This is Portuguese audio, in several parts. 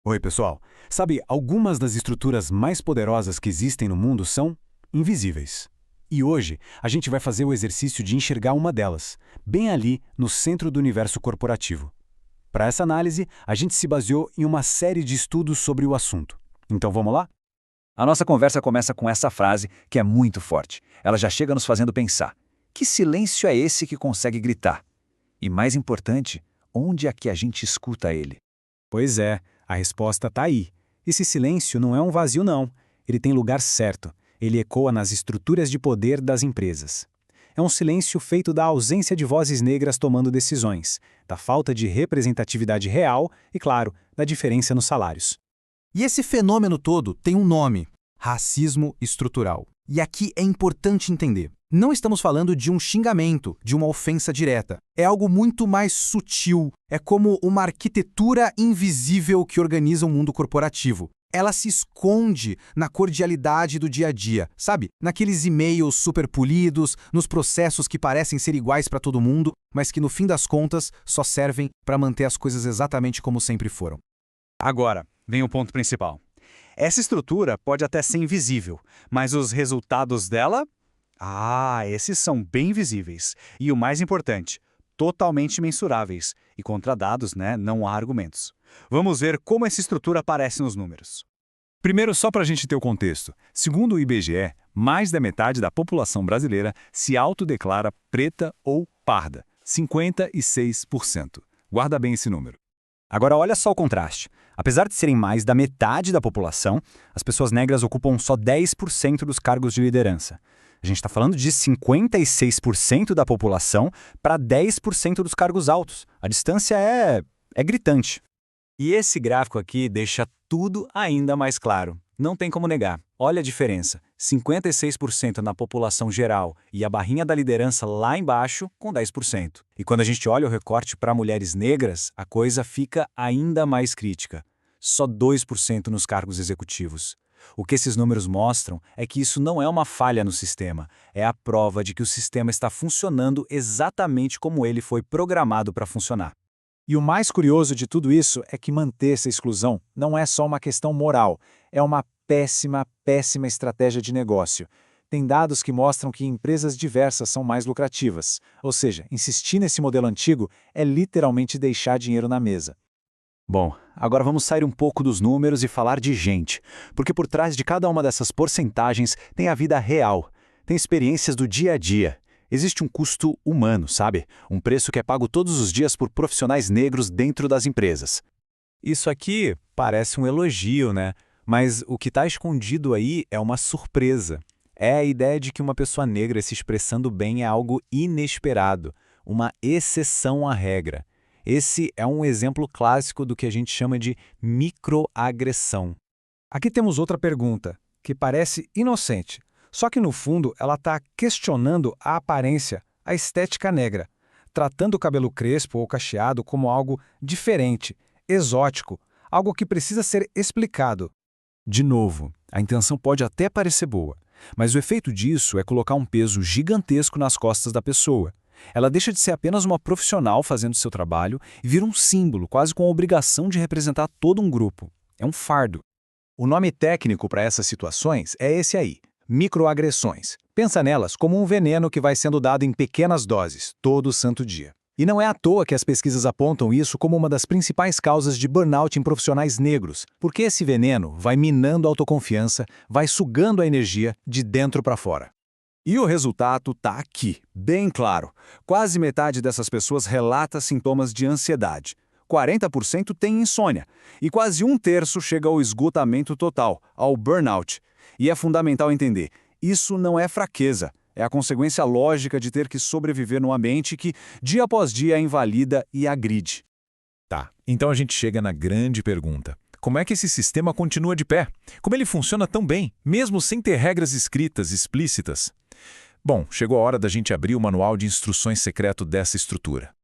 Oi, pessoal. Sabe, algumas das estruturas mais poderosas que existem no mundo são invisíveis. E hoje a gente vai fazer o exercício de enxergar uma delas, bem ali no centro do universo corporativo. Para essa análise, a gente se baseou em uma série de estudos sobre o assunto. Então vamos lá? A nossa conversa começa com essa frase que é muito forte. Ela já chega nos fazendo pensar. Que silêncio é esse que consegue gritar? E mais importante, onde é que a gente escuta ele? Pois é, a resposta está aí. Esse silêncio não é um vazio, não. Ele tem lugar certo. Ele ecoa nas estruturas de poder das empresas. É um silêncio feito da ausência de vozes negras tomando decisões, da falta de representatividade real e, claro, da diferença nos salários. E esse fenômeno todo tem um nome: racismo estrutural. E aqui é importante entender. Não estamos falando de um xingamento, de uma ofensa direta. É algo muito mais sutil. É como uma arquitetura invisível que organiza o mundo corporativo. Ela se esconde na cordialidade do dia a dia, sabe? Naqueles e-mails super polidos, nos processos que parecem ser iguais para todo mundo, mas que no fim das contas só servem para manter as coisas exatamente como sempre foram. Agora, vem o ponto principal. Essa estrutura pode até ser invisível, mas os resultados dela? Esses são bem visíveis. E o mais importante, totalmente mensuráveis. E contra dados, não há argumentos. Vamos ver como essa estrutura aparece nos números. Primeiro, só para a gente ter o contexto, segundo o IBGE, mais da metade da população brasileira se autodeclara preta ou parda, 56%. Guarda bem esse número. Agora olha só o contraste. Apesar de serem mais da metade da população, as pessoas negras ocupam só 10% dos cargos de liderança. A gente está falando de 56% da população para 10% dos cargos altos. A distância é gritante. E esse gráfico aqui deixa tudo ainda mais claro. Não tem como negar. Olha a diferença. 56% na população geral e a barrinha da liderança lá embaixo com 10%. E quando a gente olha o recorte para mulheres negras, a coisa fica ainda mais crítica. Só 2% nos cargos executivos. O que esses números mostram é que isso não é uma falha no sistema, é a prova de que o sistema está funcionando exatamente como ele foi programado para funcionar. E o mais curioso de tudo isso é que manter essa exclusão não é só uma questão moral, é uma péssima estratégia de negócio. Tem dados que mostram que empresas diversas são mais lucrativas, ou seja, insistir nesse modelo antigo é literalmente deixar dinheiro na mesa. Bom, agora vamos sair um pouco dos números e falar de gente, porque por trás de cada uma dessas porcentagens tem a vida real, tem experiências do dia a dia. Existe um custo humano, sabe? Um preço que é pago todos os dias por profissionais negros dentro das empresas. Isso aqui parece um elogio, né? Mas o que está escondido aí é uma surpresa. É a ideia de que uma pessoa negra se expressando bem é algo inesperado, uma exceção à regra. Esse é um exemplo clássico do que a gente chama de microagressão. Aqui temos outra pergunta, que parece inocente, só que no fundo ela está questionando a aparência, a estética negra, tratando o cabelo crespo ou cacheado como algo diferente, exótico, algo que precisa ser explicado. De novo, a intenção pode até parecer boa, mas o efeito disso é colocar um peso gigantesco nas costas da pessoa. Ela deixa de ser apenas uma profissional fazendo seu trabalho e vira um símbolo, quase com a obrigação de representar todo um grupo. É um fardo. O nome técnico para essas situações é esse aí: microagressões. Pensa nelas como um veneno que vai sendo dado em pequenas doses, todo santo dia. E não é à toa que as pesquisas apontam isso como uma das principais causas de burnout em profissionais negros, porque esse veneno vai minando a autoconfiança, vai sugando a energia de dentro para fora. E o resultado está aqui, bem claro. Quase metade dessas pessoas relata sintomas de ansiedade. 40% tem insônia. E quase um terço chega ao esgotamento total, ao burnout. E é fundamental entender, isso não é fraqueza. É a consequência lógica de ter que sobreviver num ambiente que, dia após dia, invalida e agride. Tá, então a gente chega na grande pergunta. Como é que esse sistema continua de pé? Como ele funciona tão bem, mesmo sem ter regras escritas, explícitas? Bom, chegou a hora da gente abrir o manual de instruções secreto dessa estrutura.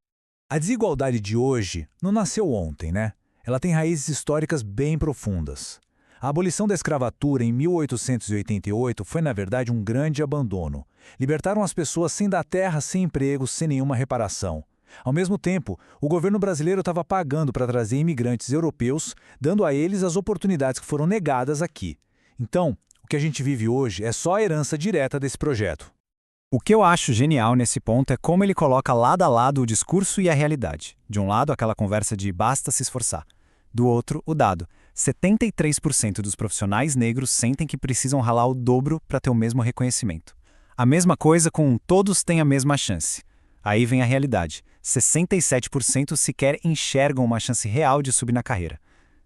A desigualdade de hoje não nasceu ontem, né? Ela tem raízes históricas bem profundas. A abolição da escravatura em 1888 foi, na verdade, um grande abandono. Libertaram as pessoas sem dar terra, sem emprego, sem nenhuma reparação. Ao mesmo tempo, o governo brasileiro estava pagando para trazer imigrantes europeus, dando a eles as oportunidades que foram negadas aqui. Então, o que a gente vive hoje é só a herança direta desse projeto. O que eu acho genial nesse ponto é como ele coloca lado a lado o discurso e a realidade. De um lado, aquela conversa de basta se esforçar. Do outro, o dado. 73% dos profissionais negros sentem que precisam ralar o dobro para ter o mesmo reconhecimento. A mesma coisa com todos têm a mesma chance. Aí vem a realidade. 67% sequer enxergam uma chance real de subir na carreira.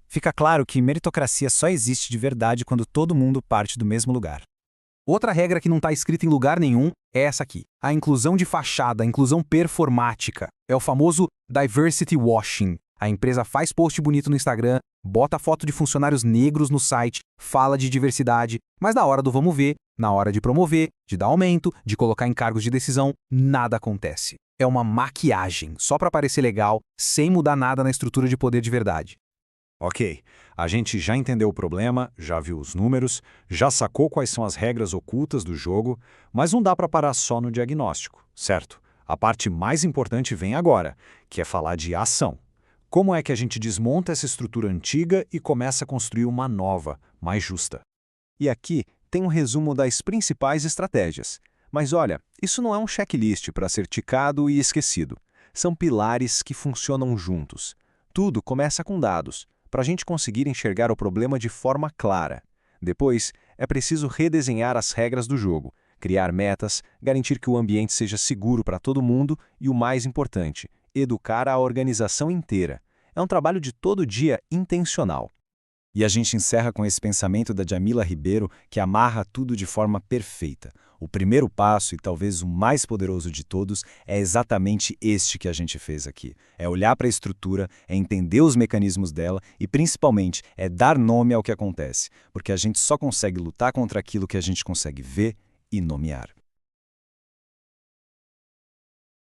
Fica claro que meritocracia só existe de verdade quando todo mundo parte do mesmo lugar. Outra regra que não está escrita em lugar nenhum é essa aqui. A inclusão de fachada, a inclusão performática. É o famoso diversity washing. A empresa faz post bonito no Instagram, bota foto de funcionários negros no site, fala de diversidade, mas na hora do vamos ver, na hora de promover, de dar aumento, de colocar em cargos de decisão, nada acontece. É uma maquiagem, só para parecer legal, sem mudar nada na estrutura de poder de verdade. Ok, a gente já entendeu o problema, já viu os números, já sacou quais são as regras ocultas do jogo, mas não dá para parar só no diagnóstico, certo? A parte mais importante vem agora, que é falar de ação. Como é que a gente desmonta essa estrutura antiga e começa a construir uma nova, mais justa? E aqui tem um resumo das principais estratégias. Mas olha, isso não é um checklist para ser ticado e esquecido. São pilares que funcionam juntos. Tudo começa com dados, para a gente conseguir enxergar o problema de forma clara. Depois, é preciso redesenhar as regras do jogo, criar metas, garantir que o ambiente seja seguro para todo mundo e, o mais importante, educar a organização inteira. É um trabalho de todo dia intencional. E a gente encerra com esse pensamento da Djamila Ribeiro que amarra tudo de forma perfeita. O primeiro passo, e talvez o mais poderoso de todos, é exatamente este que a gente fez aqui. É olhar para a estrutura, é entender os mecanismos dela e, principalmente, é dar nome ao que acontece. Porque a gente só consegue lutar contra aquilo que a gente consegue ver e nomear.